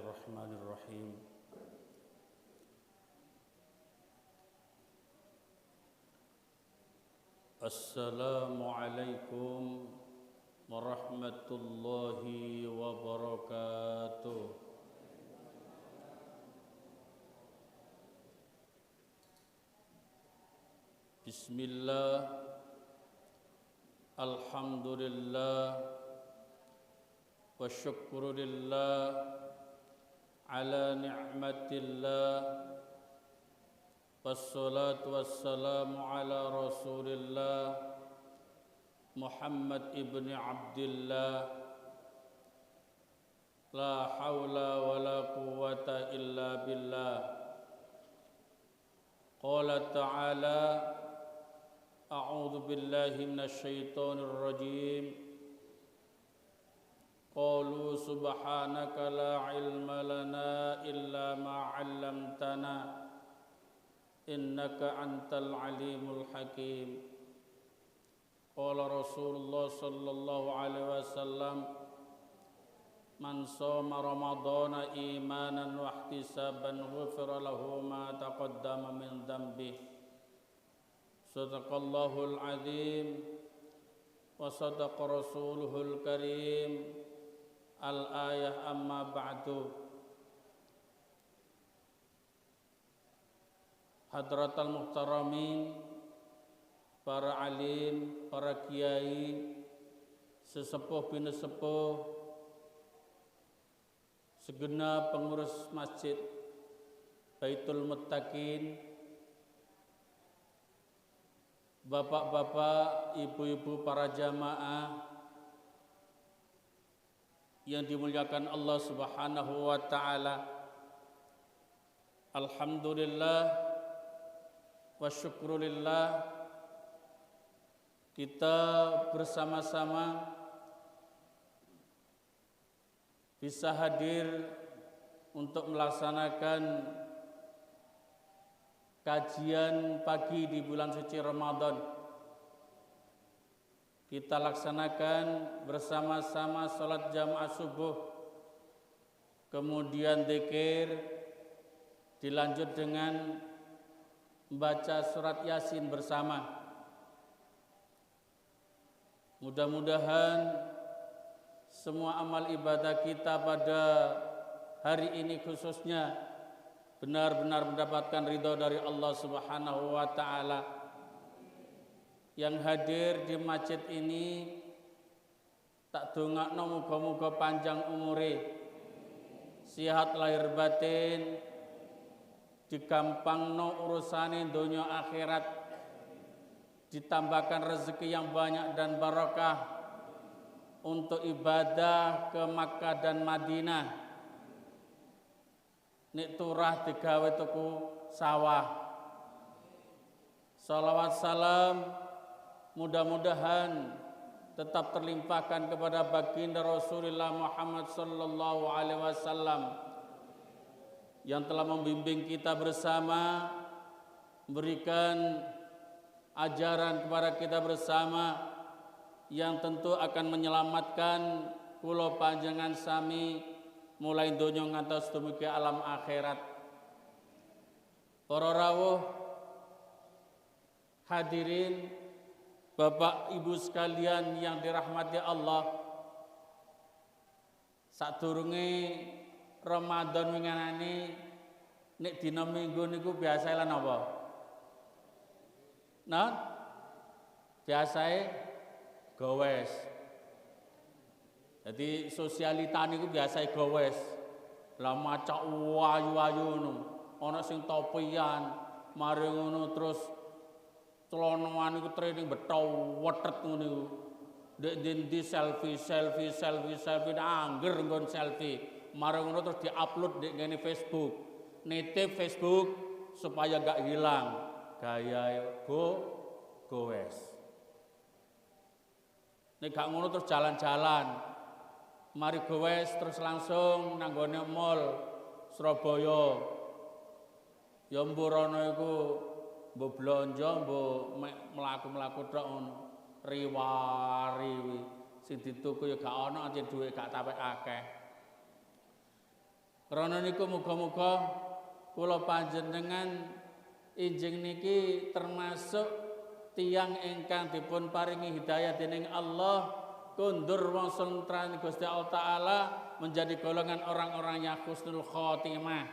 Bismillahirrahmanirrahim. Assalamualaikum warahmatullahi wabarakatuh. Bismillah, alhamdulillah, wa syukrulillah ala ni'matillah, wassalatu wassalamu ala rasulillah Muhammad ibn Abdillah. La hawla wa la quwwata illa billah. Qala ta'ala, a'udzu billahi minasy syaithanir rajim. Qalu subhanaka la ilma lana illa ma 'allamtana innaka antal alimul hakim. Qala Rasulullah sallallahu alaihi wasallam, man shoma ramadhana imanan wa ihtisaban ghufira lahu ma taqaddama min dhanbihi. Sadaqallahul azim wa sadaqa rasuluhul karim. Al-ayah amma ba'du. Hadratal muhtaramin, para alim, para kiai, sesepuh bin sepuh, segenap pengurus masjid Baitul Muttaqin, bapak-bapak, ibu-ibu, para jamaah yang dimuliakan Allah Subhanahu wa ta'ala. Alhamdulillah wa syukrulillah, kita bersama-sama bisa hadir untuk melaksanakan kajian pagi di bulan suci Ramadan. Kita laksanakan bersama-sama salat jamaah subuh, kemudian zikir, dilanjut dengan membaca surat Yasin bersama. Mudah-mudahan semua amal ibadah kita pada hari ini khususnya benar-benar mendapatkan ridho dari Allah Subhanahu wa ta'ala. Yang hadir di masjid ini tak dongakno muga-muga panjang umure, sehat lahir batin, digampangno urusane donya akhirat, ditambahkan rezeki yang banyak dan barokah untuk ibadah ke Makkah dan Madinah. Nek turah digawe tuku sawah. Salawat salam mudah-mudahan tetap terlimpahkan kepada baginda Rasulullah Muhammad sallallahu alaihi wasallam yang telah membimbing kita bersama, memberikan ajaran kepada kita bersama yang tentu akan menyelamatkan kula panjenengan sami mulai donya ngantos dumugi alam akhirat. Para rawuh hadirin, Bapak Ibu sekalian yang dirahmati Allah, sadurunge Ramadan winginane nek dina Minggu niku biasa lan apa? Nah, biasae gowes. Jadi sosialita niku biasae gowes. Lah macak wayu-wayu ngono. Ana sing topian, mari ngono terus celonoan iku training betho wetet ngono iku. Ndek ndi selfie angger nggon selfie. Mari ngono terus diupload ndek ngene Facebook. Nitip Facebook supaya gak hilang. Gaya gowes. Nek gak ngono terus jalan-jalan. Mari gowes terus langsung nang gone mall Surabaya. Ya mburono iku mbok blonjo mbok mlaku-mlaku tok ngono. Riwari sing dituku ya gak ana, ancen dhuwit gak tapek akeh. Krana niku muga-muga kula panjenengan injing niki termasuk tiyang ingkang dipun paringi hidayah dening Allah kundur wong suntrani Gusti Allah Ta'ala menjadi golongan orang-orang yang husnul khotimah.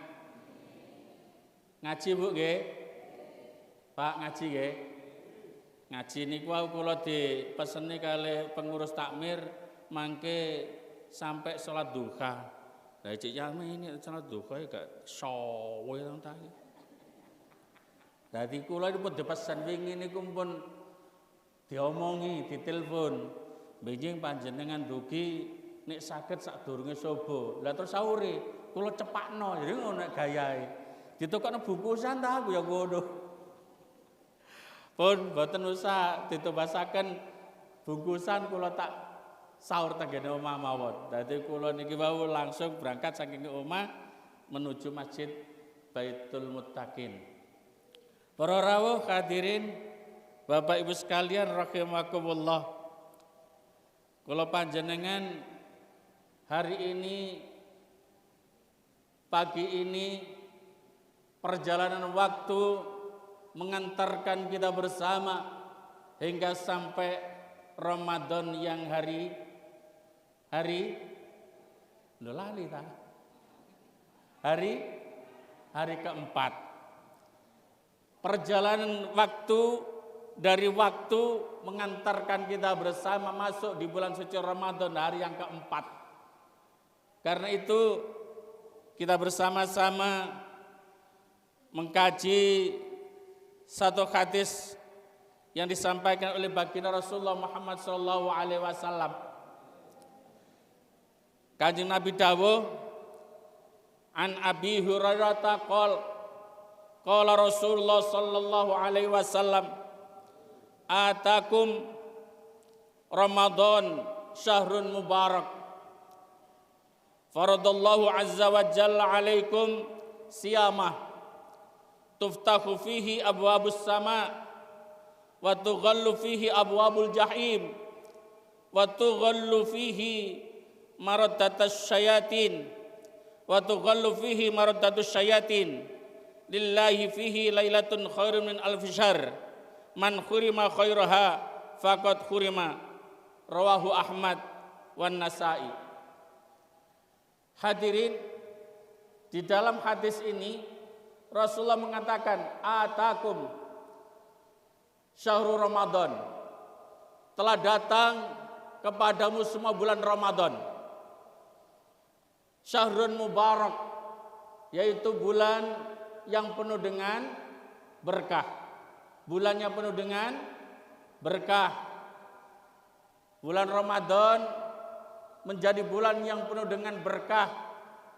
Ngaji Bu nggih? Pak ngaji nggih? Ngaji niku kula dipeseni kalih pengurus takmir mangke sampai salat duha. Lah cek yame ini salat duha ya gak sowe nang ta. Dadi kula pun dipesen wingi niku pun diomongi, ditelepon. Benjing panjenengan dugi nek saged sadurunge subuh. Lah terus sahure kula cepakno, jadi ngono nek gayahe. Ditukokno bungkusan ta aku ya ngono. Pun boten usah ditubasaken bungkusan kula tak sahur tengene omah mawon. Dadi kula niki wau langsung berangkat saking omah menuju Masjid Baitul Muttaqin. Para rawuh hadirin Bapak Ibu sekalian rahimakumullah. Kula panjenengan hari ini pagi ini perjalanan waktu mengantarkan kita bersama hingga sampai Ramadan yang hari lali ta. Hari keempat. Perjalanan waktu dari waktu mengantarkan kita bersama masuk di bulan suci Ramadan hari yang keempat. Karena itu kita bersama-sama mengkaji satu hadis yang disampaikan oleh baginda Rasulullah Muhammad SAW. Kanjeng Nabi dawuh, an Abi Hurairah qala Rasulullah sallallahu alaihi wasallam, atakum Ramadan syahrun mubarak, faradallahu azza wa jalla alaikum siyamah, tuftahu fihi abwabus sama wa tughallu fihi abwabul jahim wa tughallu fihi maraddatus syayatin wa tughallu fihi maraddatus syayatin lillahi fihi lailatun khairun min alfi syahr man khurima khairaha faqad khurima, rawahu Ahmad wan Nasa'i. Hadirin, di dalam hadis ini Rasulullah mengatakan atakum syahrul Ramadan, telah datang kepadamu semua bulan Ramadan, syahrun mubarak, yaitu bulan yang penuh dengan berkah. Bulannya penuh dengan berkah. Bulan Ramadan menjadi bulan yang penuh dengan berkah.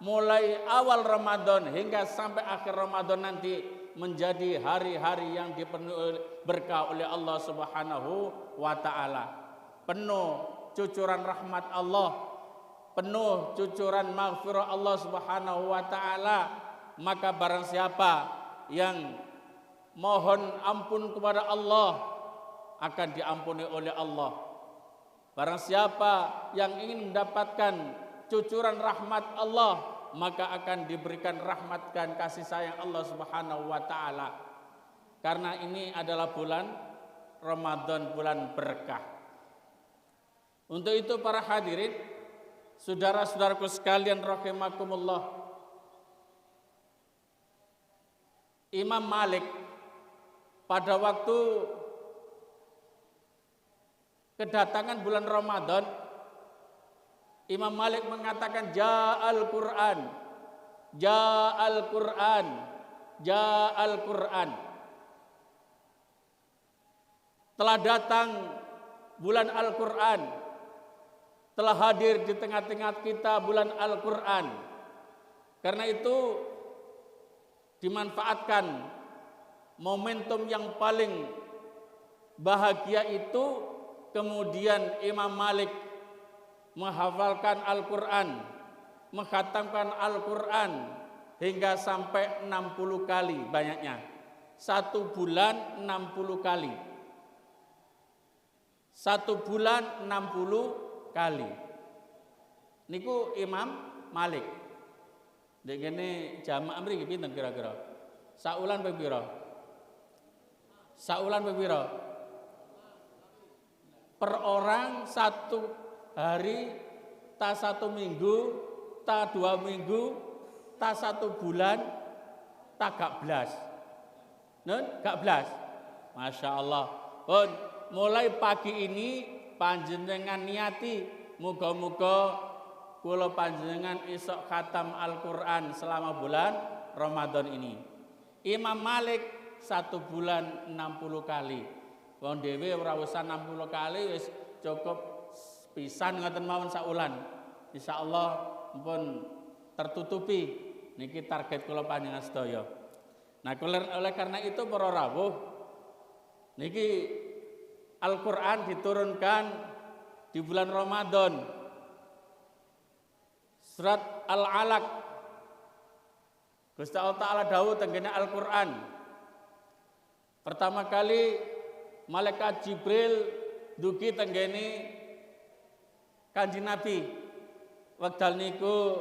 Mulai awal Ramadan hingga sampai akhir Ramadan nanti menjadi hari-hari yang dipenuhi berkah oleh Allah Subhanahu wa Ta'ala. Penuh cucuran rahmat Allah, penuh cucuran maghfirah Allah Subhanahu wa Ta'ala. Maka barang siapa yang mohon ampun kepada Allah akan diampuni oleh Allah. Barang siapa yang ingin mendapatkan cucuran rahmat Allah, maka akan diberikan rahmat dan kasih sayang Allah Subhanahu wa Ta'ala. Karena ini adalah bulan Ramadan, bulan berkah. Untuk itu para hadirin, saudara-saudaraku sekalian rahimakumullah, Imam Malik pada waktu kedatangan bulan Ramadan, Imam Malik mengatakan ja'al Qur'an, ja'al Qur'an, ja'al Qur'an. Telah datang bulan Al-Qur'an, telah hadir di tengah-tengah kita bulan Al-Qur'an. Karena itu dimanfaatkan momentum yang paling bahagia itu, kemudian Imam Malik menghafalkan Al-Quran, mengkhatamkan Al-Quran hingga sampai 60 kali banyaknya. 1 bulan 60 kali. 1 bulan 60 kali. Niku Imam Malik. Ndek kene jamaah mriki pinten kira-kira? Saulan ping pira? Saulan ping pira? Per orang satu hari, ta satu minggu, ta 2 minggu, ta 1 bulan, ta gak blas. Nun, gak blas. Masya Allah. Pun mulai pagi ini panjenengan niati muga-muga kula panjenengan isok khatam Al-Qur'an selama bulan Ramadan ini. Imam Malik 1 bulan 60 kali. Wong dhewe ora usah 60 kali wis cukup pisan ngoten mawon saulan. Insyaallah pun tertutupi niki target kula panjenengan sedaya. Nah, oleh karena itu para rawuh niki Al-Qur'an diturunkan di bulan Ramadan. Surat Al-Alaq. Gusti Allah Ta'ala dawuh tenggene Al-Qur'an. Pertama kali malaikat Jibril dugi tenggene Kanjeng Nabi. Wekdal niku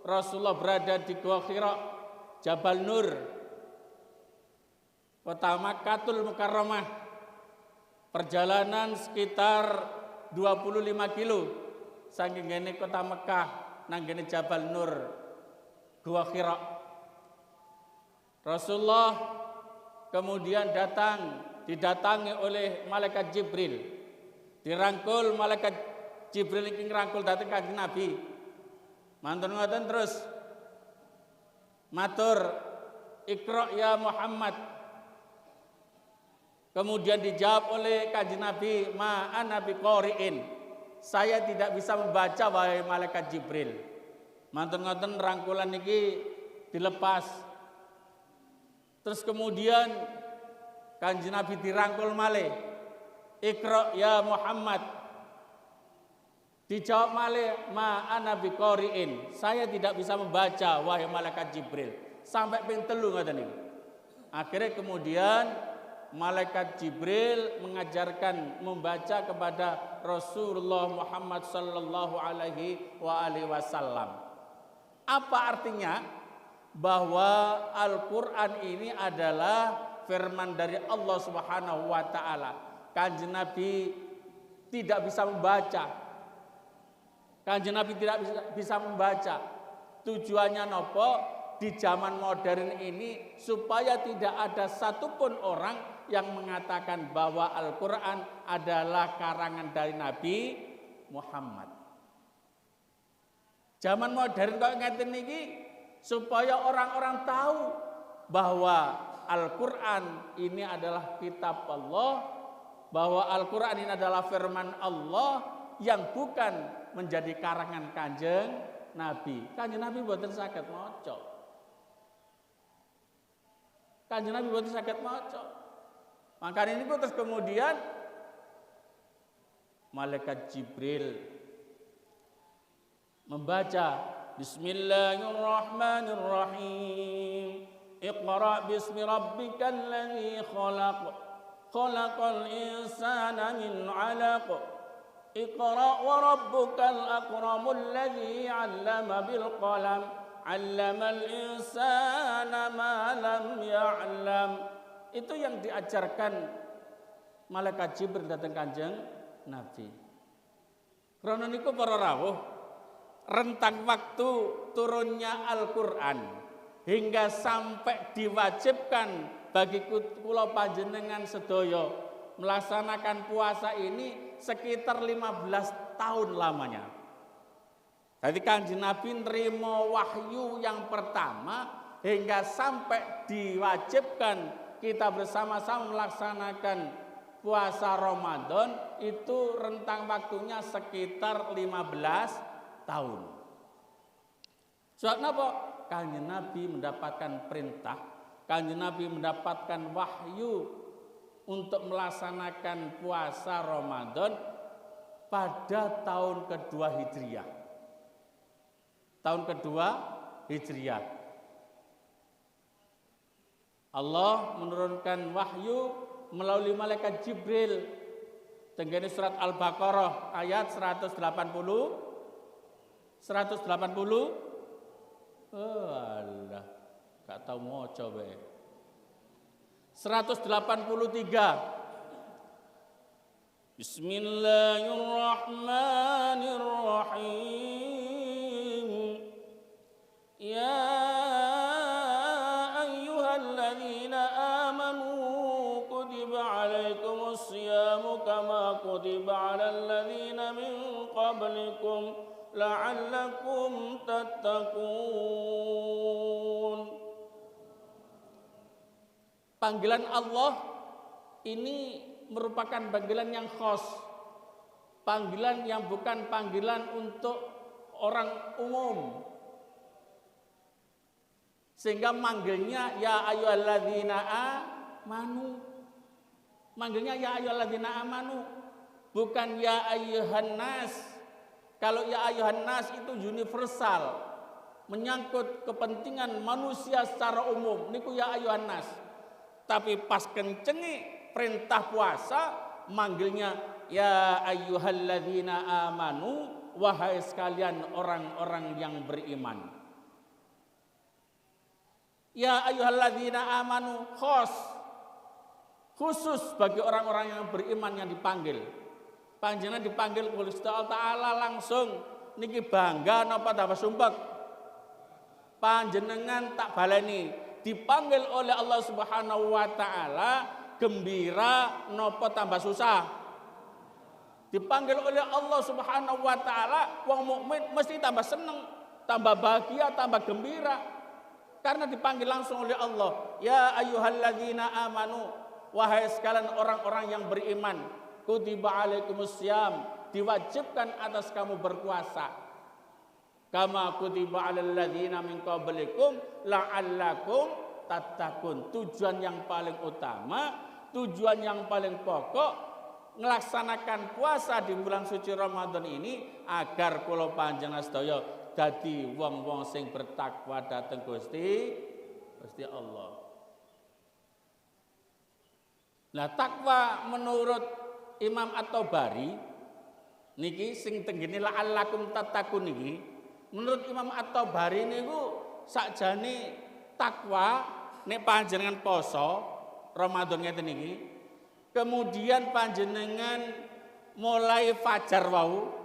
Rasulullah berada di Gua Hira, Jabal Nur, Kota Makkatul Mukarramah. Perjalanan sekitar 25 kilo saking ngene Kota Mekah nang ngene Jabal Nur, Gua Hira. Rasulullah kemudian didatangi oleh malaikat Jibril. Dirangkul malaikat Jibril iki ngrangkul dhateng Kanjeng Nabi. Mantun ngoten terus matur, "Iqra ya Muhammad." Kemudian dijawab oleh Kanjeng Nabi, "Ma ana biqari'in." Saya tidak bisa membaca wahai malaikat Jibril. Mantun ngoten rangkulan niki dilepas. Terus kemudian Kanjeng Nabi dirangkul malih, "Iqra ya Muhammad." Dijawab malih, "Ma ana biqari'in." Saya tidak bisa membaca wahai malaikat Jibril. Sampai ping 3 ngoten niku. Akhirnya kemudian malaikat Jibril mengajarkan membaca kepada Rasulullah Muhammad sallallahu alaihi wasallam. Apa artinya? Bahwa Al-Qur'an ini adalah firman dari Allah Subhanahu wa taala. Kanjeng Nabi tidak bisa membaca. Kanjeng Nabi tidak bisa membaca. Tujuannya nopo? Di zaman modern ini supaya tidak ada satupun orang yang mengatakan bahwa Al-Qur'an adalah karangan dari Nabi Muhammad. Zaman modern kok ngeten niki supaya orang-orang tahu bahwa Al-Qur'an ini adalah kitab Allah, bahwa Al-Qur'an ini adalah firman Allah yang bukan menjadi karangan Kanjeng Nabi. Kanjeng Nabi mboten saged maca. Kanjeng Nabi mboten saged maca. Makanya ini terus kemudian malaikat Jibril membaca Bismillahirrahmanirrahim. Iqra bismi rabbikal ladzi khalaq. Khalaqal insana min 'alaq. Iqra wa rabbukal akramul ladzi 'allama bil qalam. 'Allamal insana ma lam ya'lam. Itu yang diajarkan malaikat Jibril datang Kanjeng Nabi. Krana niku para rawuh, rentang waktu turunnya Al-Qur'an hingga sampai diwajibkan bagi kula panjenengan sedaya melaksanakan puasa ini sekitar 15 tahun lamanya. Jadi Kanjeng Nabi nerima wahyu yang pertama hingga sampai diwajibkan kita bersama-sama melaksanakan puasa Ramadan itu rentang waktunya sekitar 15 tahun. Sebab napa? Kanjeng Nabi mendapatkan perintah, Kanjeng Nabi mendapatkan wahyu untuk melaksanakan puasa Ramadan pada tahun kedua Hijriah. Tahun kedua Hijriah. Allah menurunkan wahyu melalui malaikat Jibril. Tenggene surat Al-Baqarah ayat 180. Oh alah, gak tahu maca bae. 183. Bismillahirrahmanirrahim. Ya ayyuhalladzina amanu kutiba alaikumus syiyamu kama kutiba alal ladzina min qablikum la'allakum tattaqun. Panggilan Allah ini merupakan panggilan yang khas, panggilan yang bukan panggilan untuk orang umum, sehingga manggilnya ya ayyuhalladzina amanu, manggilnya ya ayyuhalladzina amanu, bukan ya ayyuhan nas. Kalau ya ayyuhan nas itu universal, menyangkut kepentingan manusia secara umum, niku ya ayyuhan nas. Tapi pas kencenge perintah puasa manggilnya ya ayyuhalladzina amanu, wahai sekalian orang-orang yang beriman. Ya ayyuhalladzina amanu khusus bagi orang-orang yang beriman yang dipanggil. Panjenengan dipanggil oleh Allah Ta'ala langsung niki bangga napa tambah sumpek. Panjenengan tak baleni dipanggil oleh Allah Subhanahu wa taala gembira napa tambah susah. Dipanggil oleh Allah Subhanahu wa taala wong mukmin mesti tambah seneng, tambah bahagia, tambah gembira. Karena dipanggil langsung oleh Allah. Ya ayyuhalladzina amanu, wahai sekalian orang-orang yang beriman, kutiba alaikumussyam, diwajibkan atas kamu berpuasa. Kama kutiba alal ladzina min qablikum la'allakum tattaqun. Tujuan yang paling utama, tujuan yang paling pokok melaksanakan puasa di bulan suci Ramadan ini agar kula panjenengan sedaya dadi wong-wong sing bertakwa dhateng Gusti Allah. Nah, takwa menurut Imam At-Tabari niki sing tenggene la'allakum tattaqun niki, menurut Imam At-Tabari niku sakjane takwa nek panjenengan poso Ramadan ngeten niki, kemudian panjenengan mulai fajar wau,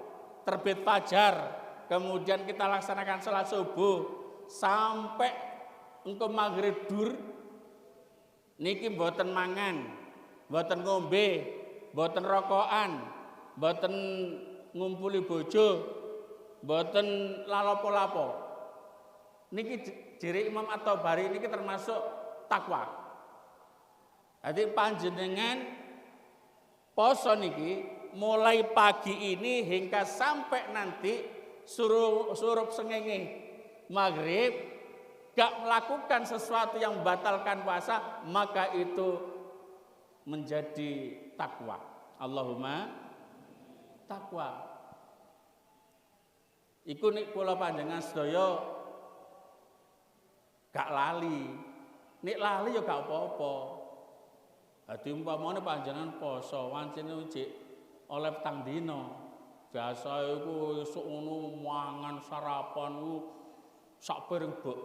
terbit fajar, kemudian kita laksanakan salat subuh sampai engko maghrib dur niki mboten mangan, mboten ngombe, mboten rokokan, mboten ngumpuli bojo, mboten lalapo-lapo. Niki jere Imam At-Tabari niki termasuk takwa. Jadi panjenengan poso niki mulai pagi ini hingga sampai nanti surup sengenge maghrib gak melakukan sesuatu yang membatalkan puasa, maka itu menjadi takwa. Allahumma takwa. Iku nek kula panjenengan sedaya gak lali. Nek lali ya gak apa-apa. Dadi umpamane panjenengan poso wancine ujik oleh petang dina. Biasa iku esuk ngono mangan sarapan ku sak piring bek.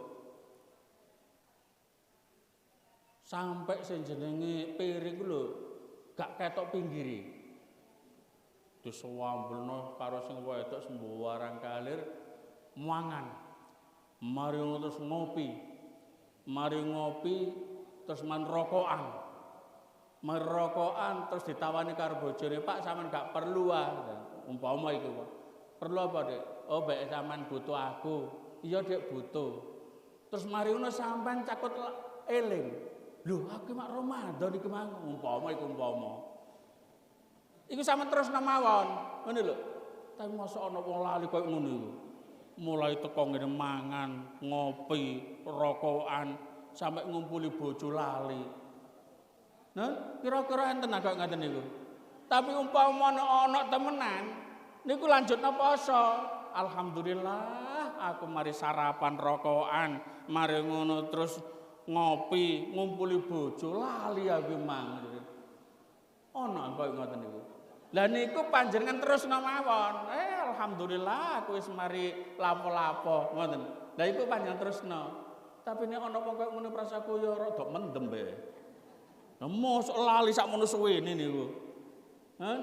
Sampai sing jenenge piring ku lho gak ketok pinggire. Disewambelno karo sing wedok sembarang kalir mangan. Mari terus ngopi. Mari ngopi terus rokokan. Merokokan terus ditawani karo bojone, "Pak, sampean gak perlu umpama iku. Perlu apa, Dek? Oh, baik sampean butuh aku. Iya, Dek, butuh. Terus mari ngono sampean cakut eling. Lho, aku mak Ramadan iki mang umpama iku umpama. Iku sampean terus mawon, ngono lho. Tapi mosok ana wong lali koyo ngono iku. Mulai teko ngene mangan, ngopi, rokokan, sampai ngumpuli bojo lali. Nah, kira-kira enten kok ngaten niku. Tapi umpama ana temenan niku lanjutna poso. Alhamdulillah aku mari sarapan rokokan, mari ngono terus ngopi, ngumpuli bojo lali aku mang. Ana kok ngoten niku. Lah niku panjenengan terus mawon. alhamdulillah aku wis mari lapo-lapo ngoten. Lah iku panjang terusno. Tapi nek ana wong koyo ngono prasaku ya rada mendem bae. Lah mosok lali sak mono suwene niku. Hah?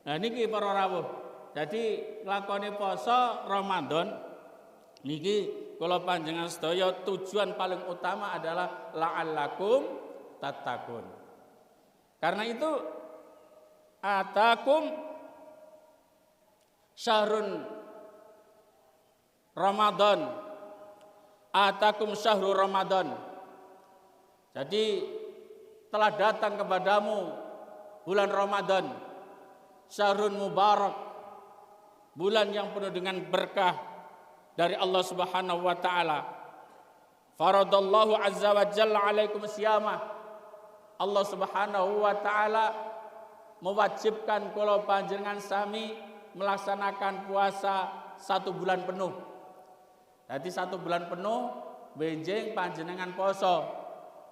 Nah niki para rawuh. Jadi nglakoni poso Ramadan niki kula panjenengan sedaya tujuan paling utama adalah la'allakum tattaqun. Karena itu atakum syahrun Ramadan. Atakum syahrul Ramadan. Jadi telah datang kepadamu bulan Ramadan, syahrun mubarak, bulan yang penuh dengan berkah dari Allah Subhanahu wa taala. Faradallahu azza wa jalla alaikum siyamah. Allah Subhanahu wa taala mewajibkan kula panjenengan sami melaksanakan puasa 1 bulan penuh. Jadi 1 bulan penuh benjing panjenengan poso.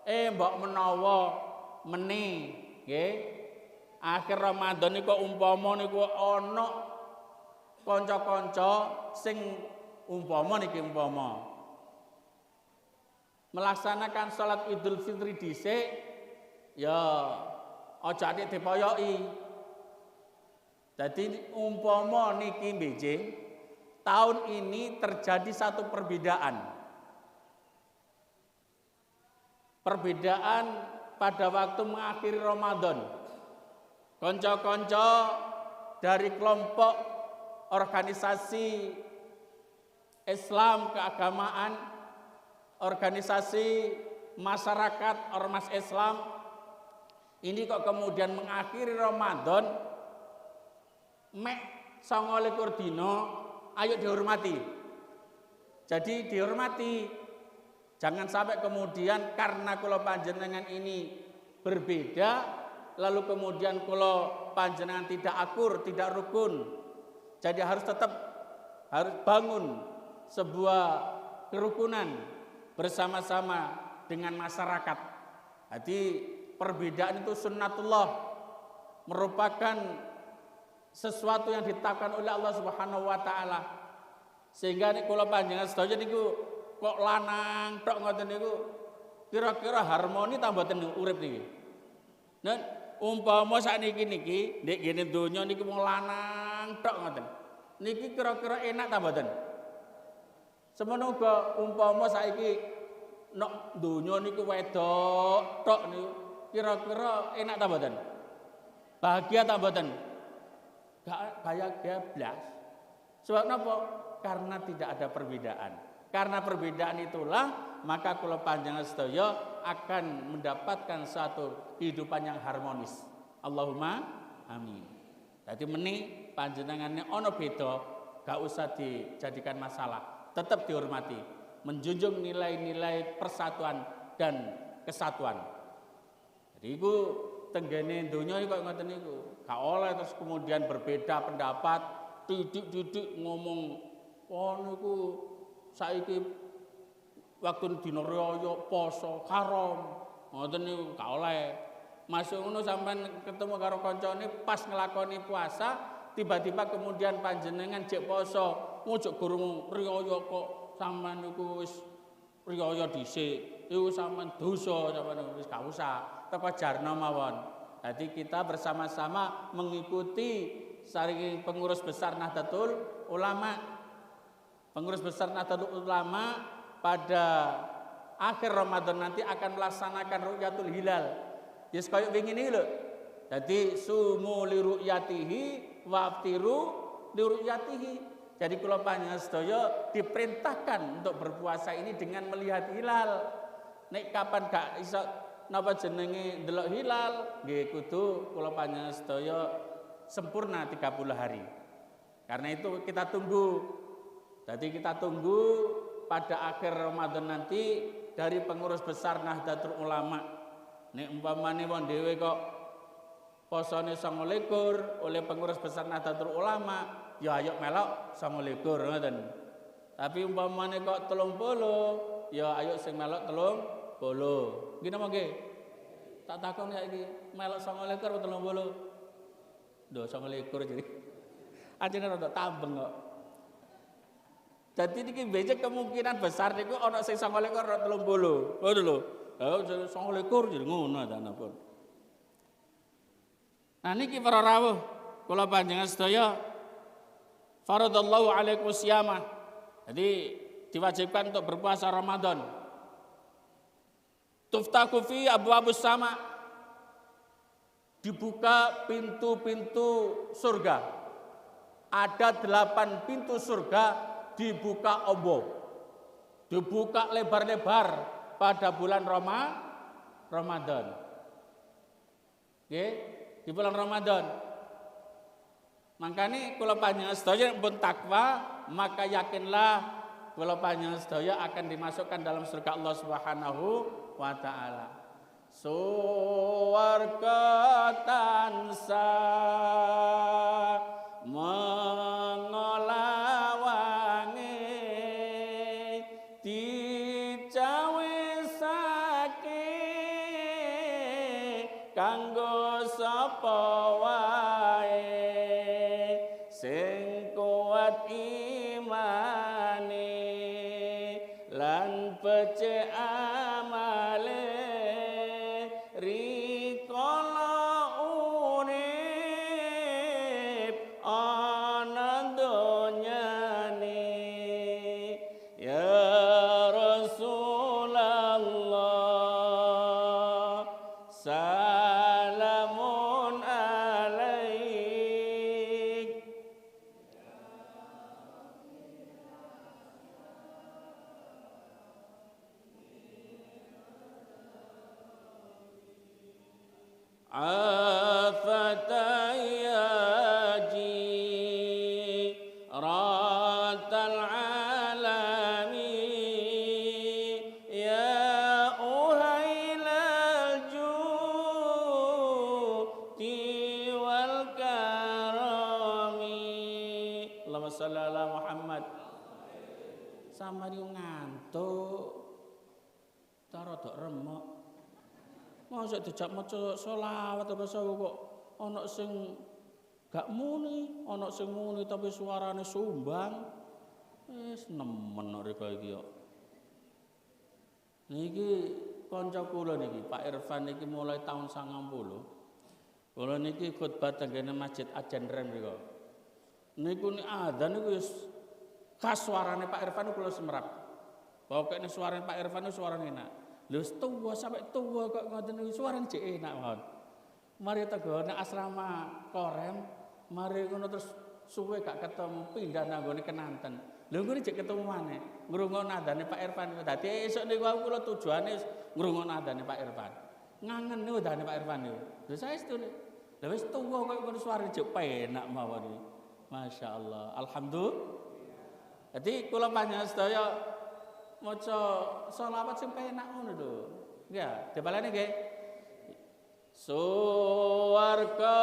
Mbok menawa meni nggih. Akhir Ramadan niku umpama niku ana kanca-kanca sing umpama melaksanakan salat Idul Fitri dhisik ya aja nek dipoyoki. Jadi umpama niki benjing tahun ini terjadi satu perbedaan. Perbedaan pada waktu mengakhiri Ramadan. Konco-konco dari kelompok organisasi Islam keagamaan, organisasi masyarakat ormas Islam ini kok kemudian mengakhiri Ramadan mek 29 dina. Ayo dihormati. Jadi dihormati. Jangan sampai kemudian karena kula panjenengan ini berbeda, lalu kemudian kula panjenengan tidak akur, tidak rukun. Jadi harus bangun sebuah kerukunan bersama-sama dengan masyarakat. Jadi perbedaan itu sunnatullah, merupakan sesuatu yang ditetapkan oleh Allah Subhanahu wa taala. Sehingga nek kula panjenengan sedaya niku kok lanang tok ngoten niku kira-kira harmoni ta mboten urip niki. Nek umpama sakniki niki ndek gene donya niki wong lanang tok ngoten. Niki kira-kira enak ta mboten? Semono uga umpama saiki nek donya niku wedok tok niku kira-kira enak ta mboten? Bahagia ta mboten? Gak bahagia blas. Sebab napa? Karena tidak ada perbedaan. Karena perbedaan itulah maka kula panjenengan sedaya akan mendapatkan satu kehidupan yang harmonis. Allahumma amin. Jadi meni panjenengannya ono beda gak usah dijadikan masalah. Tetap dihormati. Menjunjung nilai-nilai persatuan dan kesatuan. Jadi itu tenggene donya iki kok ngoten niku. Gak oleh terus kemudian berbeda pendapat, didik-didik ngomong, "Oh niku saiki waktu dina raya poso haram." Ngoten niku gak oleh. Masuk ngono sampean ketemu karo kancane pas nglakoni puasa, tiba-tiba kemudian panjenengan jek poso, ojo gurung riyaya kok sampean niku wis riyaya dhisik. Iku sampean dosa sampean wis gak usah. Teko jarna mawon. Jadi kita bersama-sama mengikuti saring pengurus besar Nahdlatul Ulama. Pengurus besar Nahdlatul Ulama pada akhir Ramadan nanti akan melaksanakan Ru'yatul Hilal. Yes koyo wingi niki lho. Jadi sumu li ru'yatihi wa aftiru li ru'yatihi. Jadi kula panjenengan sedaya diperintahkan untuk berpuasa ini dengan melihat hilal. Nek kapan gak iso napa jenenge ndelok hilal nggih kudu kula panjenengan sedaya sempurna 30 hari. Karena itu kita tunggu. Jadi kita tunggu pada akhir Ramadan nanti dari pengurus besar Nahdlatul Ulama. Nek umpamane wong dhewe kok posone 29 oleh pengurus besar Nahdlatul Ulama, ya ayo melok 29 ngoten. Tapi umpamane kok 30, ya ayo sing melok 30. Nggih napa nggih? Tak takon saiki melok 29 atau 30? Lho 29 jadi. Ajene rada tambeng kok. Dadi niki becek kemungkinan besar niku ana sing 29 ora 30. Ngono lho. Lah 29 jadi ngono ta napa. Nah niki para rawuh kula panjenengan sedaya faradallahu alaikum siyamah. Jadi diwajibkan untuk berpuasa Ramadan. Tuftaku fi abwabus sama. Dibuka pintu-pintu surga. Ada 8 pintu surga dibuka ombo. Dibuka lebar-lebar pada bulan Ramadan. Oke, di bulan Ramadan. Makanya kalau panjenengan sedaya pun takwa, maka yakinlah kalau panjenengan sedaya akan dimasukkan dalam surga Allah Subhanahu wa taala. Suwarga tansa mengolawangi dicawisake kanggo sapa wae sing kuat imane lan becik amale rikala urip ana donyane ya Rasulullah salamun alaik. Afatayaji ratal alami ya uhailal judi wal karami. Allahumma shalli ala Muhammad. Samari ngantuk cara dok remuk. Masa dijak maca selawat apa sawu kok ana sing gak muni, ana sing muni tapi suarane sumbang. Wis nemen rek iki kok. Niki kanca kula niki Pak Irfan niki mulai tahun 90. Kula niki khotbah tenggene Masjid Ajen Rem niku. Niku ni adzan niku wis khas suarane Pak Irfan kula semerap. Pokoknya suarane Pak Irfan itu suarane enak. Lho tua sampai tua kok ngoten iki suarane jek enak mawon. Mari tegone asrama Korem, mari ngono terus suwe gak ketemu pindah nang nggone Kenanten. Lho ngene jek ketemu maneh, ngrungokno adane Pak Irfan. Dadi esuk niku kula tujuane ngrungokno adane Pak Irfan. Ngangen niku adane Pak Irfan niku. Lho saestu niku. Lha wis tua kok ngono suarane jek penak mawon iki. Masyaallah. Alhamdulillah. Dadi kula panjenengan sedaya maca selawat sing penak ngono lho. Ya, dibaleni nggih. Suwarga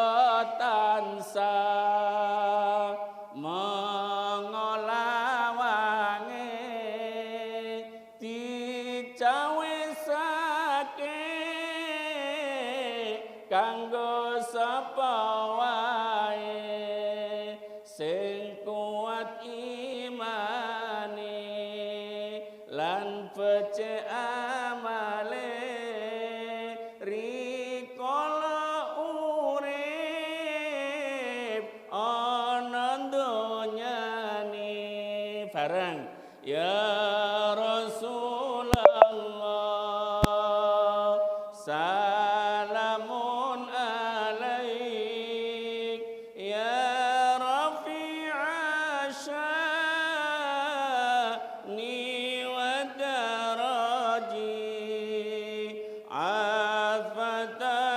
tansah mengolawangi dicawisake kanggo sapa wae sing kuat imane lan becik amale rikala urip ana donyane bareng ya Rasulullah salamun alaik ya rafi'a sya'ni wa daraji afatayaji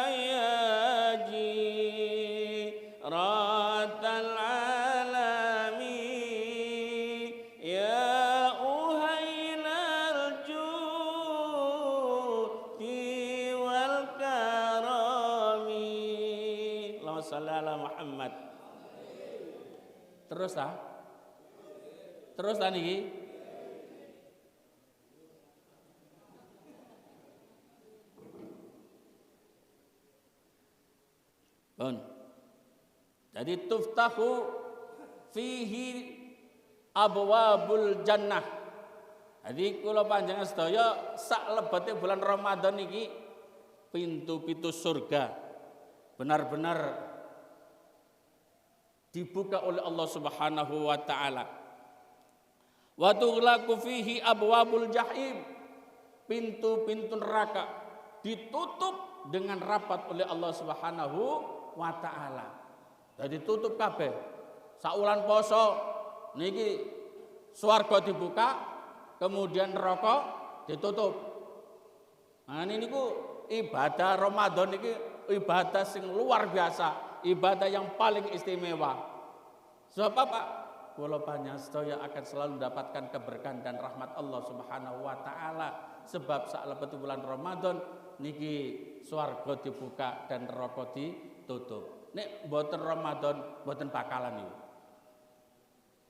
ratal alami ya uhailal judi wal karami. Allahumma shalli ala Muhammad. Terus ah? Terus ah niki? Bon. Jadi tuftahu fihi abwabul jannah. Jadi kula panjenengan sedaya sak lebete bulan Ramadan iki pintu-pintu surga benar-benar dibuka oleh Allah Subhanahu wa taala. Wa tughlaqu fihi abwabul jahim. Pintu-pintu neraka ditutup dengan rapat oleh Allah Subhanahu wa taala. Jadi tutup kabeh. Saulan poso niki swarga dibuka, kemudian neraka ditutup. Nah niku ibadah Ramadan niki ibadah sing luar biasa, ibadah yang paling istimewa. Sebab apa? Kula panjenengan sedaya akan selalu mendapatkan keberkahan dan rahmat Allah Subhanahu wa taala. Sebab saklebetu bulan Ramadan niki swarga dibuka dan neraka ditutup. Nek mboten Ramadan mboten bakalan niku.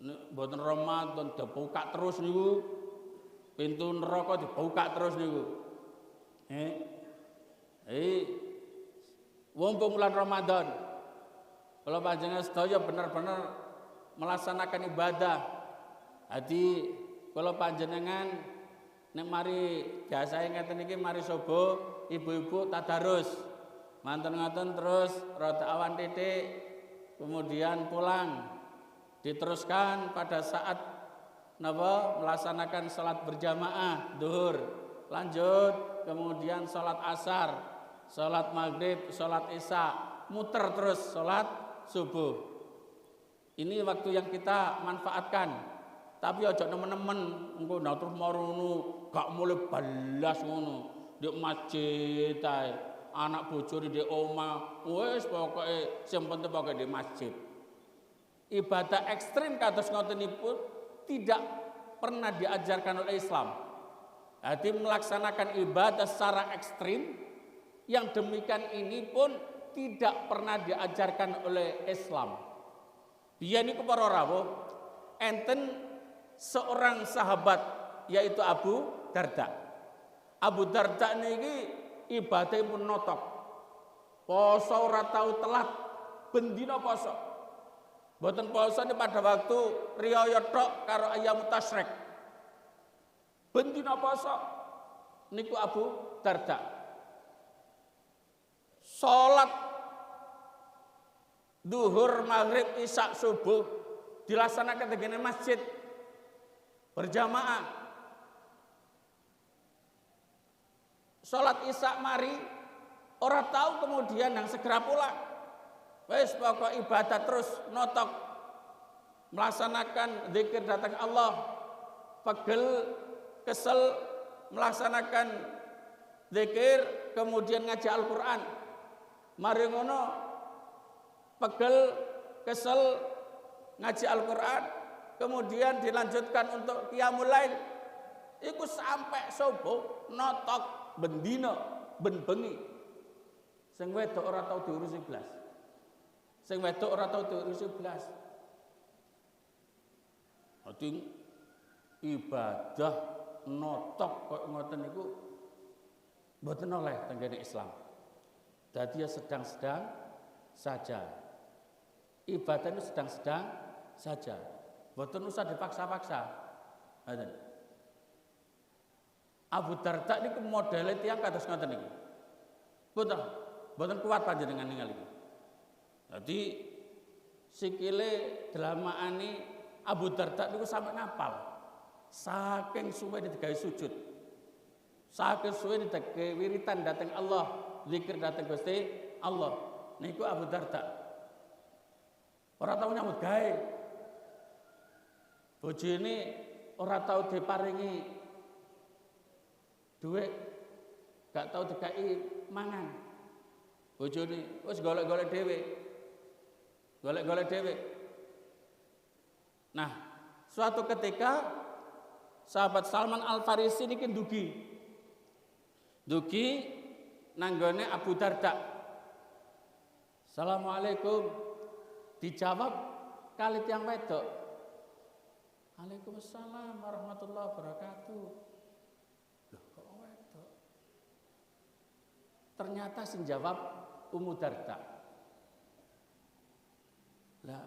Nek mboten Ramadan dibuka terus niku. Pintu neraka dibuka terus niku. Mumpung bulan Ramadan, kalau panjenengan sedaya benar-benar melaksanakan ibadah. Jadi kalau panjenengan nek mari biasa ngeten iki mari subuh ibu-ibu tadarus. Manten-manten terus rada awan titik, kemudian pulang. Diteruskan pada saat melaksanakan salat berjamaah zuhur. Lanjut kemudian salat asar, salat maghrib, salat isya, muter terus salat subuh. Ini waktu yang kita manfaatkan. Tapi aja nemen-nemen engko ndak terus marunu gak mulai balas ngono. Di masjid ae, anak bojone di omah, wis pokoke sing penting pokoke di masjid. Ibadah ekstrim kados ngotenipun tidak pernah diajarkan oleh Islam. Jadi melaksanakan ibadah secara ekstrim yang demikian ini pun tidak pernah diajarkan oleh Islam. Biyen niku para rawuh enten seorang sahabat yaitu Abu Darda. Abu Darda niki ibadahipun notok. Poso ora tau telat, bendina poso. Mboten poso pada waktu riyaya tok karo ayam tasyrik. Bendina poso niku Abu Darda. Salat duhur, maghrib, isya, subuh dilaksanakan di masjid berjamaah. Salat isya mari ora tahu kemudian yang segera pulang. Wis pokok ibadah terus notok melaksanakan zikir datang Allah. Pegel kesel melaksanakan zikir kemudian ngaji Al-Qur'an. Mari ngono pegel kesel ngaji Al-Qur'an kemudian dilanjutkan untuk qiyamul lail. Iku sampai subuh notok bendina ben bengi. Sing wedok ora tau diurusi blas. Sing wedok ora tau diurusi blas. Dadi ibadah notok kok ngoten niku mboten oleh tenggene Islam. Dadi ya sedang-sedang saja. Ibadah itu sedang-sedang saja. Mboten usah dipaksa-paksa. Ngoten. Abu Darda niku modele tiyang kados ngoten niku. Mboten kuat panjenengan ningali niku. Dadi sikile delamaane Abu Darda niku sampe ngapal. Saking suwe digawe sujud. Saking suwe digawe wiritan dhateng Allah, zikir dhateng Gusti Allah. Niku Abu Darda. Ora tau nyambut gawe. Bojone ora tau diparingi duit, gak tau dikai mangan. Bojone wis golek-golek dhewe. Golek-golek dhewe. Nah, suatu ketika sahabat Salman Al-Farisi niki dugi nanggone Abu Darda. Assalamualaikum. Dijawab kali tiyang wedok. Waalaikumsalam warahmatullahi wabarakatuh. Loh kok wedok? Ternyata sing jawab Ummu Darda. Lah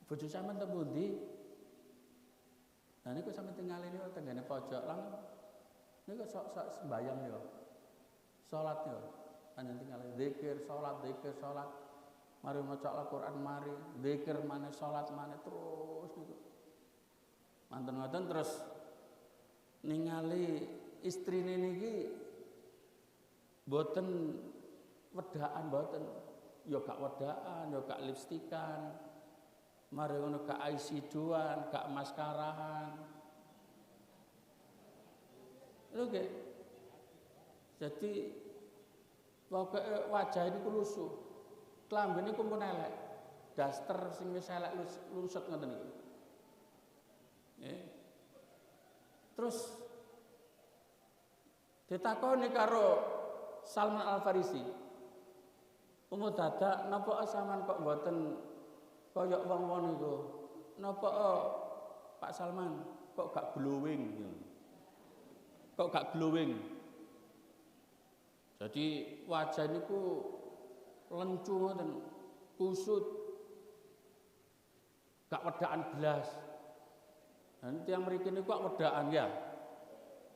Bojo sampean teng pundi? Nah niku sampean tinggal ini tenggane pojok lang. Niku sok sembayang yo. Salat yo. Panjenengan tinggal zikir, salat. Mari maca Al-Qur'an mari, zikir maneh salat maneh terus niku. Manten ngoten terus ningali istrine niki boten wedaan boten. Ya gak wedaan, ya gak lipstikan. Mari ngono gak eyeshadowan, gak maskarahan. Lho nggih. Jadi pokoke wajah niku lusuh. Klambine kumpul elek. Daster sing wis elek lusut ngoten niku. Nggih. Terus ditakoni karo Salman Al-Farisi. Umur dadak napa sampean kok mboten kaya wong-wong niku? Napa Pak Salman kok gak glowing? Kok gak glowing? Jadi wajah niku lencu ngoten, kusut. Gak wedaan blas. Dan tiyang mriki niku kok wedaan ya.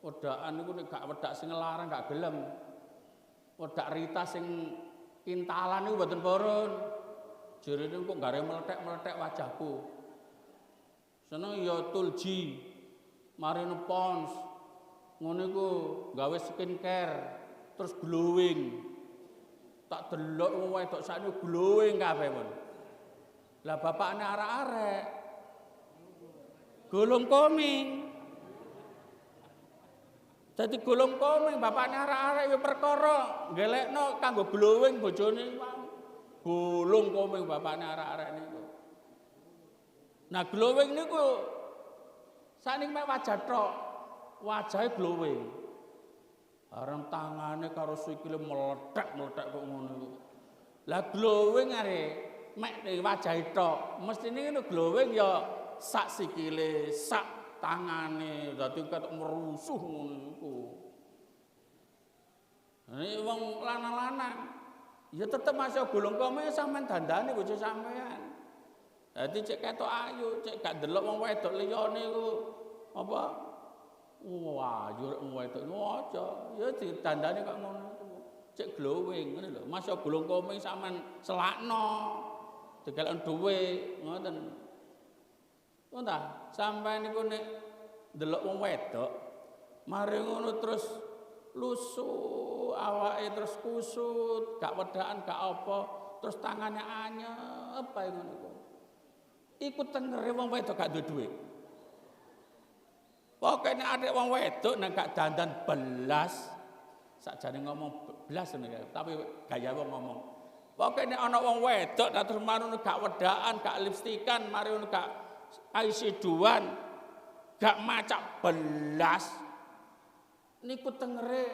Wedaan niku nek gak wedak sing larang gak gelem. Wedak Rita sing kintalan niku mboten purun. Jarene kok gare meletek-meletek wajahku. Seneng ya Tulji, Marine Pons. Ngono iku gawe skincare terus glowing. Tak delok wong wedok sakniki glowing kabeh pun. Lah bapakne arek-arek golong koming. Dadi golong koming bapakne arek-arek ya perkara ngelekno kanggo glowing bojone golong koming bapakne arek-arek niku. Nah glowing niku sakniki mek wajah tok. Wajahe glowing. Areng tangane karo sikile meletek-meletek kok ngono iku. Lah glowing are mek wajahe tok. Mestine ngono glowing ya sak sikile, sak tangane, dadi ketok merusuh ngono iku. Nek wong lanang-lanang ya tetep masih golong kome sampean dandane bojo sampean. Dadi cek ketok ayu, cek gak ndelok wong wedok liyane iku apa? Wah, jurek wong wedok aja. Ya ditandani kok ngono iku. Cek glowing ngene lho. Masya golong koming sampean selakno. Digalekno dhuwit, ngoten. Ngono sampean niku nek ndelok wong wedok, mari ngono terus lusuh, awake terus kusut, gak wedaan, gak apa, terus tangannya anyep ae ngono iku. Iku tengere wong wedok gak duwe dhuwit. Pokoknya ada wong wedok nek gak dandan belas, sakjane ngomong belas ya, tapi gaya wong ngomong. Pokoknya ana wong wedok nek terus marono gak wedaan, gak lipstikan, mari ngono gak eyeshadowan, gak macak belas. Niku tengere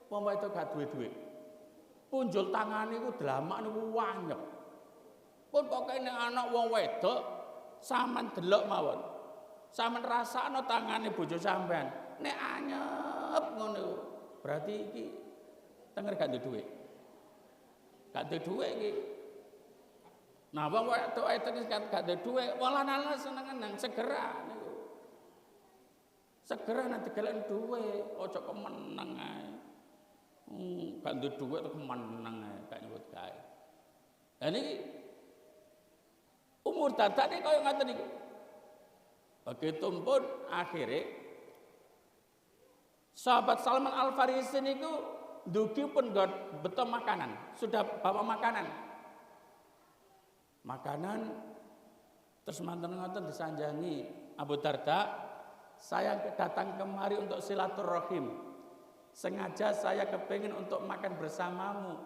wong wedok gak duwe dhuwit. Punjul tangane iku dlamak niku wanyep. Pun pokoknya ana wong wedok sampean delok mawon. Sampeyan rasakno tangane bojo sampean nek anyep ngono berarti iki tenger gak duwe dhuwit. Gak duwe dhuwit iki. Nah wong wedok iki gak duwe dhuwit, wong lanang senengan nang segera niku. Segera nanti galek dhuwit, aja kemeneng ae. Gak duwe dhuwit kok kemeneng ae, gak nyebut gawe. Lah niki umur dadane kaya ngoten niku. Begitu pun akhirnya sahabat Salman Al-Farisi niku dugi pun betul makanan, sudah bawa makanan. Makanan terus manten-manten disanjangi Abu Darda, saya datang kemari untuk silaturahim. Sengaja saya kepingin untuk makan bersamamu.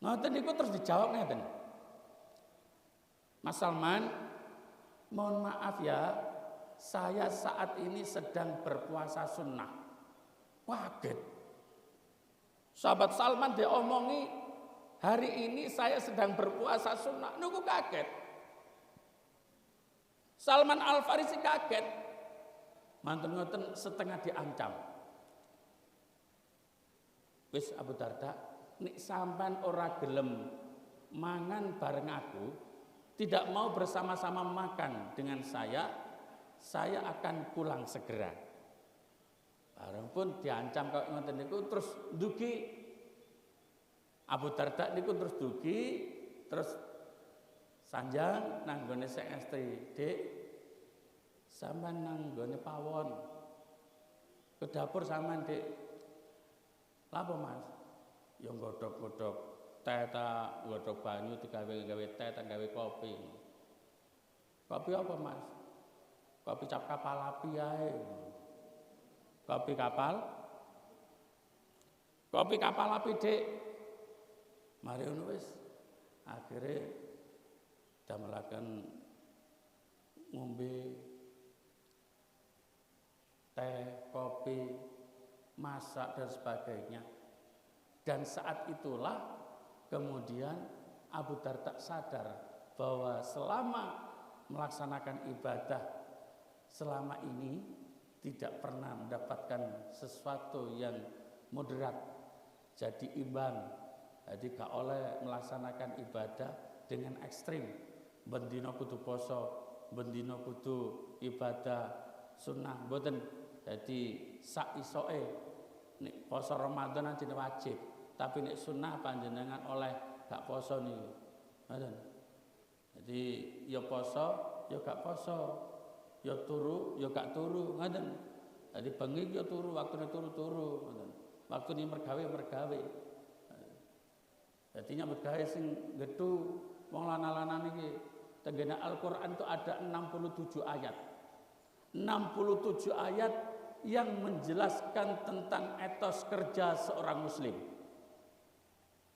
Ngoten niku terus dijawab ngeten. Mas Salman, mohon maaf ya, saya saat ini sedang berpuasa sunnah. Kaget. Sahabat Salman diomongi, hari ini saya sedang berpuasa sunnah. Niku kaget. Salman Al-Farisi kaget. Mantun ngoten setengah diancam. Wis Abu Darda, nek sampean ora gelem mangan bareng aku, tidak mau bersama-sama makan dengan saya akan pulang segera. Bareng pun diancam kok ngoten niku terus dugi Abu Darda niku terus dugi terus sanjang nang gone sing estri, "Dik, sampean nang gone pawon. Ke dapur sampean, Dik." "Lapa, Mas?" "Ya nggodhog-godhog teh ta, nggodhog banyu digawe teh ta gawe kopi." "Kopi apa, Mas?" "Kopi cap kapal api ae." Kopi kapal api, Dik. Mari ngono wis. Akhire damelaken ngombe teh, kopi, masak dan sebagainya. Dan saat itulah kemudian Abu Darda sadar bahwa selama melaksanakan ibadah selama ini tidak pernah mendapatkan sesuatu yang moderat, jadi imbang. Jadi gak oleh melaksanakan ibadah dengan ekstrim. Bendino kudu poso, bendino kudu ibadah sunnah, mboten. Jadi sak isoe nek poso Ramadan anjene wajib, tapi nek sunnah panjenengan oleh gak poso niku. Mboten. Jadi ya poso, ya gak poso. Ya turu, ya gak turu, ngoten. Jadi bengi ya turu, waktune turu, ngoten. Waktune mergawe. Dadi nyambut gawe sing gedhu wong lanang-lanang iki tenggene Al-Qur'an itu ada 67 ayat. 67 ayat yang menjelaskan tentang etos kerja seorang muslim.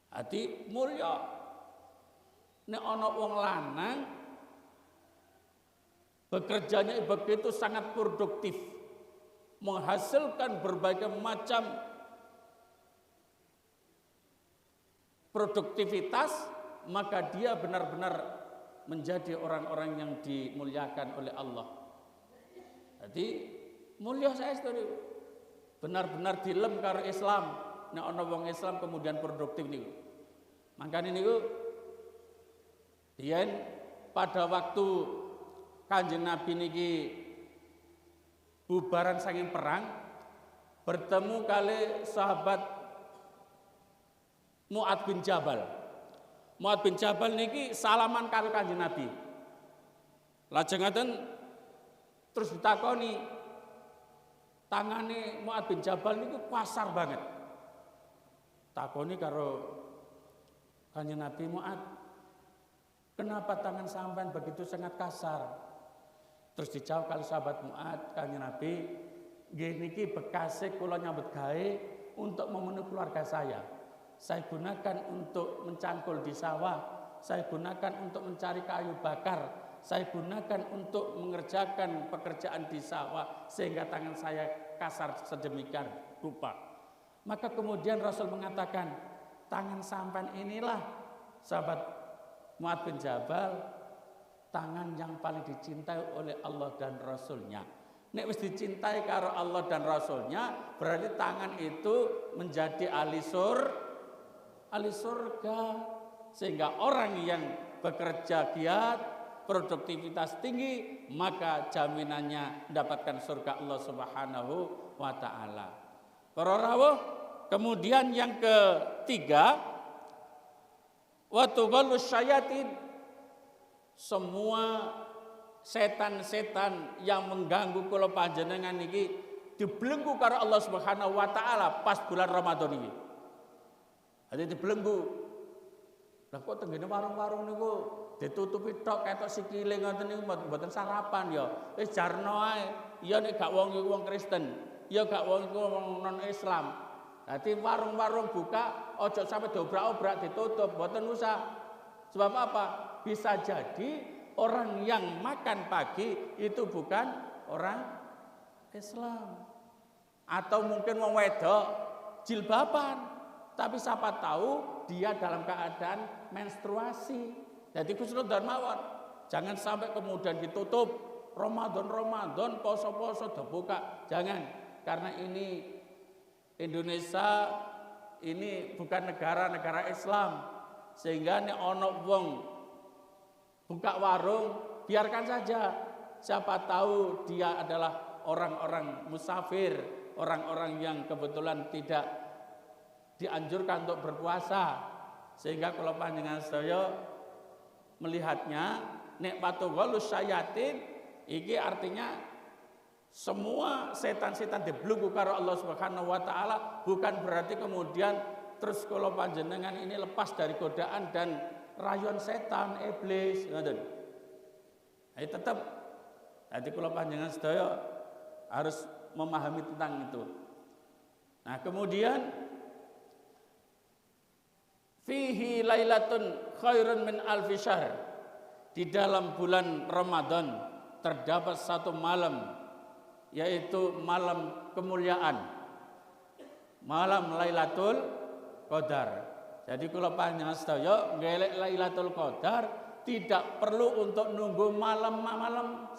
Ati mulya nek ana wong lanang bekerjanya begitu sangat produktif, menghasilkan berbagai macam produktivitas, maka dia benar-benar menjadi orang-orang yang dimuliakan oleh Allah. Jadi mulia saya itu benar-benar dilem karo Islam. Nek ana wong Islam kemudian produktif niku. Makane niku yen pada waktu Kanjeng Nabi niki bubaran saking perang bertemu kali sahabat Mu'ad bin Jabal. Mu'ad bin Jabal niki salaman karo Kanjeng Nabi. Lajengaken terus ditakoni tangane Mu'ad bin Jabal niku kasar banget. Takoni karo Kanjeng Nabi, "Mu'ad, kenapa tangan sampean begitu sangat kasar?" Terus dijawab kali sahabat Mu'ad, Kanjeng Nabi, "Nggih niki bekase kula nyambut gawe untuk memenuhi keluarga saya. Saya gunakan untuk mencangkul di sawah, saya gunakan untuk mencari kayu bakar, saya gunakan untuk mengerjakan pekerjaan di sawah sehingga tangan saya kasar sedemikian rupa." Maka kemudian Rasul mengatakan, tangan sampan inilah sahabat Mu'ad bin Jabal, tangan yang paling dicintai oleh Allah dan Rasulnya. Nek wis dicintai karo Allah dan Rasulnya, berarti tangan itu menjadi ahli surga. Sehingga orang yang bekerja giat, produktivitas tinggi, maka jaminannya mendapatkan surga Allah Subhanahu wa taala. Para rawuh, kemudian yang ketiga, wa tughallus syayatin, semua setan-setan yang mengganggu kula panjenengan niki dibelenggu karo Allah Subhanahu wa taala pas bulan Ramadan iki. Ade dibelenggu. Lah kok tenggene warung-warung niku ditutupi tok ketok sikile ngoten niku mboten sarapan ya. Wis jarno ae. Ya nek gak wong iku wong Kristen, ya gak wong iku wong non-Islam. Dadi warung-warung buka aja sampe dobrak-obrak ditutup, mboten usah. Sebab apa? Bisa jadi orang yang makan pagi itu bukan orang Islam. Atau mungkin wong wedok jilbaban, tapi siapa tahu dia dalam keadaan menstruasi. Jadi kusnudon mawon. Jangan sampai kemudian ditutup Ramadan, poso-poso dibuka. Jangan, karena ini Indonesia ini bukan negara Islam. Sehingga nek ana wong buka warung, biarkan saja. Siapa tahu dia adalah orang-orang musafir, orang-orang yang kebetulan tidak dianjurkan untuk berpuasa. Sehingga kalau panjenengan sedaya melihatnya nikmatu ghalus syayatin iki artinya semua setan-setan dibelenggu karo Allah Subhanahu wa taala, bukan berarti kemudian terus kalau panjenengan ini lepas dari godaan dan rayon setan iblis ngoten. Jadi tetap jadi kalau panjenengan sedaya harus memahami tentang itu. Nah, kemudian fihi lailatun khairun min alfi syahr. Di dalam bulan Ramadan terdapat satu malam, yaitu malam kemuliaan, malam Lailatul Qadar. Jadi kalau panjenengan sedaya ngelek Lailatul Qadar tidak perlu untuk nunggu malam 1,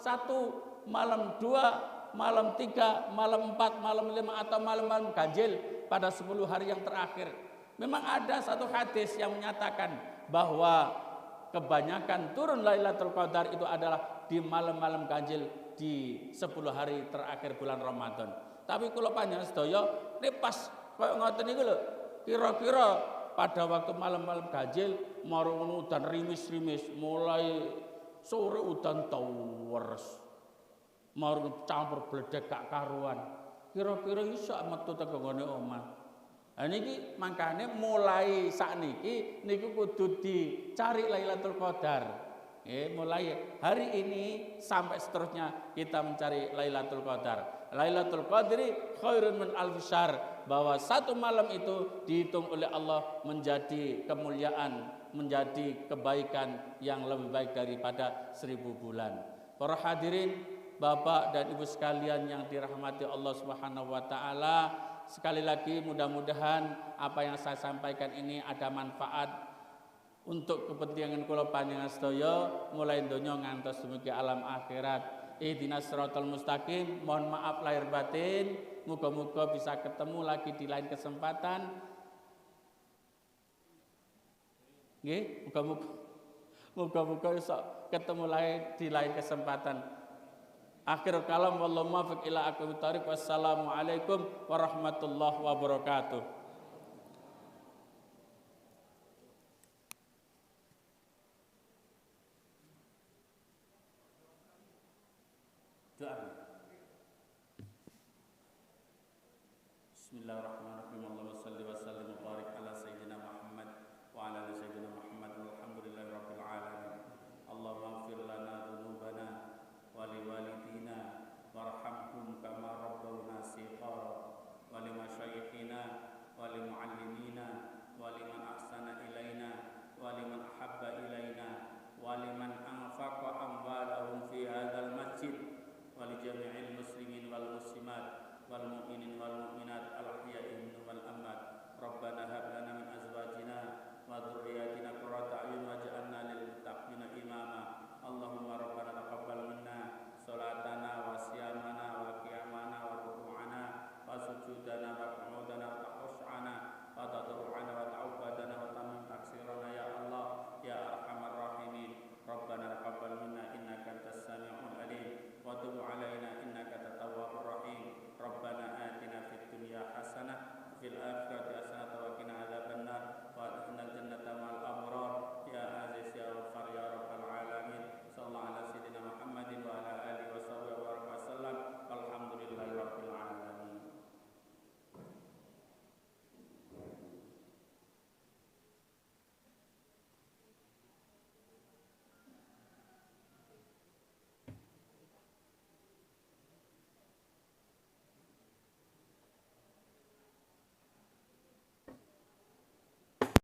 malam 2, malam 3, malam 4, malam 5 atau malam-malam ganjil pada 10 hari yang terakhir. Memang ada satu hadis yang menyatakan bahwa kebanyakan turun Lailatul Qadar itu adalah di malam-malam ganjil di 10 hari terakhir bulan Ramadan. Tapi kalau panjenengan sedaya ini pas koyo ngoten niku lho, kira-kira pada waktu malam-malam ganjil marung udan rimis-rimis, mulai sore udan tawers. Marung campur bledek gak karuan. Kira-kira iso metu teko nggone omah. Nah niki makane mulai sakniki niku kudu dicari Lailatul Qadar. Mulai hari ini sampai seterusnya kita mencari Lailatul Qadar. Lailatul Qadri khairun min alfi syahr, bahwa satu malam itu dihitung oleh Allah menjadi kemuliaan, menjadi kebaikan yang lebih baik daripada 1000 bulan. Para hadirin, Bapak dan Ibu sekalian yang dirahmati Allah Subhanahu wa taala, sekali lagi mudah-mudahan apa yang saya sampaikan ini ada manfaat untuk kepentingan kula panjenengan sedaya mulai donya ngantos dumugi alam akhirat. Ihdinas siratal mustaqim. Mohon maaf lahir batin. Muga-muga bisa ketemu lagi di lain kesempatan. Nggih, muga-muga bisa ketemu lagi di lain kesempatan. Akhir kalam wallahu muwaffiq ila aqwamit thariq. Wassalamualaikum warahmatullahi wabarakatuh. Bismillahirrahmanirrahim. Allahumma shalli wa sallim wa barik ala sayyidina Muhammad wa ala ali sayyidina Muhammad walhamdulillahi rabbil alamin. Allahumma ighfir lana dhunubana wa liwalidina warhamhum kama rabbawna shighara wa limashayikhina wa limuallimina wa liman ahsana ilaina wa liman ahabba ilaina wa liman anfaqa amwalahum fi hadzal masjid wa li jami'il muslimin wal muslimat wal mu'minin wal mu'minat al ahya'i minhum wal amwat. Rabbana hab lana min azwajina wa dhurriyyatina qurrata a'yun waj'alna lil muttaqina imama. Allahumma rabbana taqabbal minna salatana wa siyamana wa qiyamana wa ruku'ana wa sujudana wa qu'udana wa takhushu'ana wa tadarru'ana wa ta'ubadana wa tamim taksirana ya Allah ya arhamar rahimin. Rabbana taqabbal minna innaka antas sami'ul alim wa tub 'alaina innaka tawwabur rahim. Rabbana atina fid dunya hasanah fil akhirati hasanah